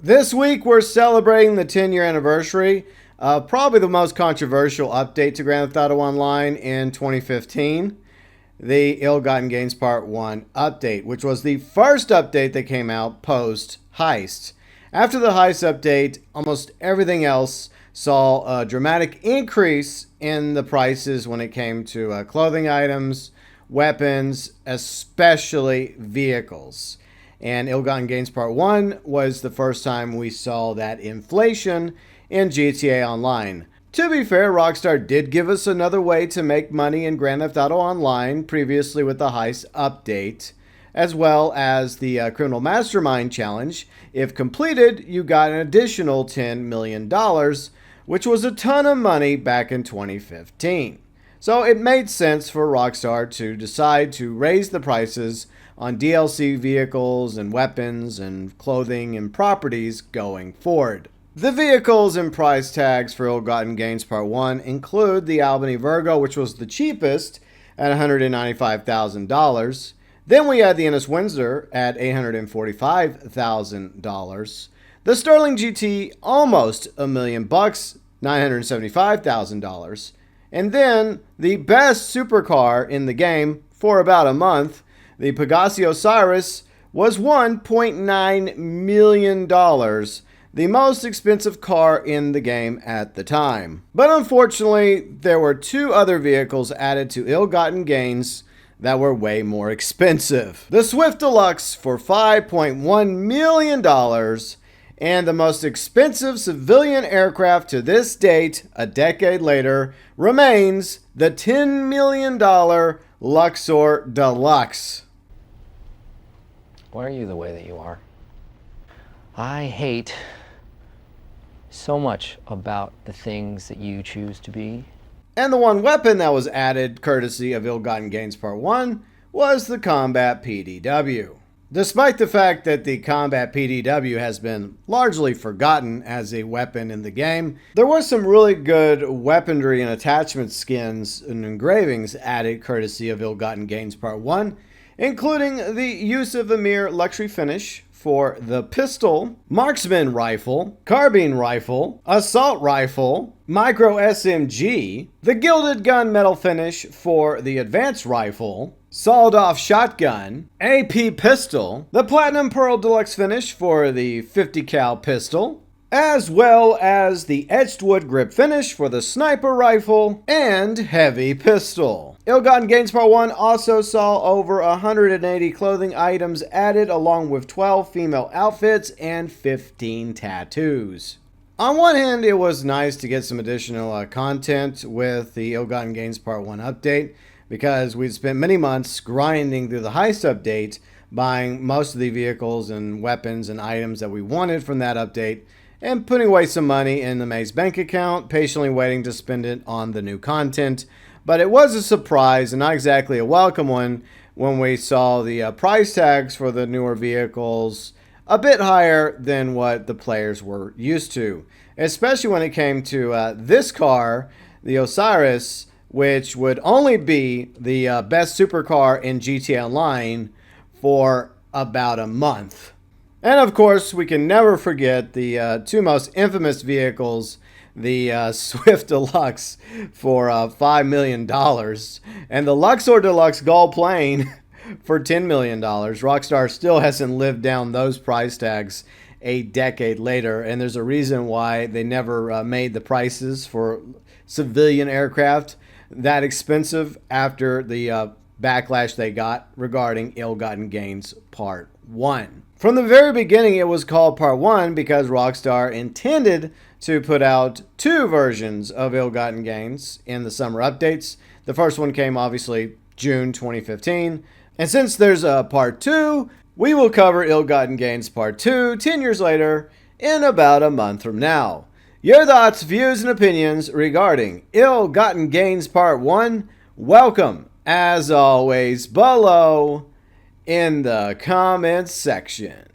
This week, we're celebrating the 10-year anniversary of probably the most controversial update to Grand Theft Auto Online in 2015, the Ill-Gotten Gains Part 1 update, which was the first update that came out post-heist. After the heist update, almost everything else saw a dramatic increase in the prices when it came to clothing items, weapons, especially vehicles. And Ill-Gotten Gains Part 1 was the first time we saw that inflation in GTA Online. To be fair, Rockstar did give us another way to make money in Grand Theft Auto Online previously with the heist update, as well as the Criminal Mastermind Challenge. If completed, you got an additional $10 million, which was a ton of money back in 2015. So it made sense for Rockstar to decide to raise the prices on DLC vehicles and weapons and clothing and properties going forward. The vehicles and price tags for Ill-Gotten Gains Part 1 include the Albany Virgo, which was the cheapest at $195,000. Then we had the Ennis Windsor at $845,000. The Sterling GT, almost $1 million, $975,000. And then the best supercar in the game for about a month, the Pegassi Osiris, was $1.9 million, the most expensive car in the game at the time. But unfortunately, there were two other vehicles added to Ill-Gotten Gains that were way more expensive. The Swift Deluxe for $5.1 million, and the most expensive civilian aircraft to this date, a decade later, remains the $10 million Luxor Deluxe. Why are you the way that you are? I hate so much about the things that you choose to be. And the one weapon that was added, courtesy of Ill-Gotten Gains Part 1, was the Combat PDW. Despite the fact that the Combat PDW has been largely forgotten as a weapon in the game, there were some really good weaponry and attachment skins and engravings added courtesy of Ill-Gotten Gains Part 1, including the use of a mere luxury finish for the pistol, marksman rifle, carbine rifle, assault rifle, micro SMG, the gilded gunmetal finish for the advanced rifle, sawed-off shotgun, AP pistol, the Platinum Pearl Deluxe finish for the 50 cal pistol, as well as the etched wood grip finish for the sniper rifle and heavy pistol. Ill-Gotten Gains Part 1 also saw over 180 clothing items added, along with 12 female outfits and 15 tattoos. On one hand, it was nice to get some additional content with the Ill-Gotten Gains Part 1 update, because we'd spent many months grinding through the heist update, buying most of the vehicles and weapons and items that we wanted from that update, and putting away some money in the Maze bank account, patiently waiting to spend it on the new content. But it was a surprise, and not exactly a welcome one, when we saw the price tags for the newer vehicles a bit higher than what the players were used to. Especially when it came to this car, the Osiris, which would only be the best supercar in GTA Online for about a month. And of course, we can never forget the two most infamous vehicles, the Swift Deluxe for $5 million and the Luxor Deluxe Gold Plane for $10 million. Rockstar still hasn't lived down those price tags a decade later, and there's a reason why they never made the prices for civilian aircraft that expensive after the backlash they got regarding Ill-Gotten Gains Part 1. From the very beginning, it was called Part 1 because Rockstar intended to put out two versions of Ill-Gotten Gains in the summer updates. The first one came obviously June 2015. And since there's a Part 2, we will cover Ill-Gotten Gains Part 2 10 years later in about a month from now. Your thoughts, views, and opinions regarding Ill-Gotten Gains Part 1, welcome, as always, below in the comments section.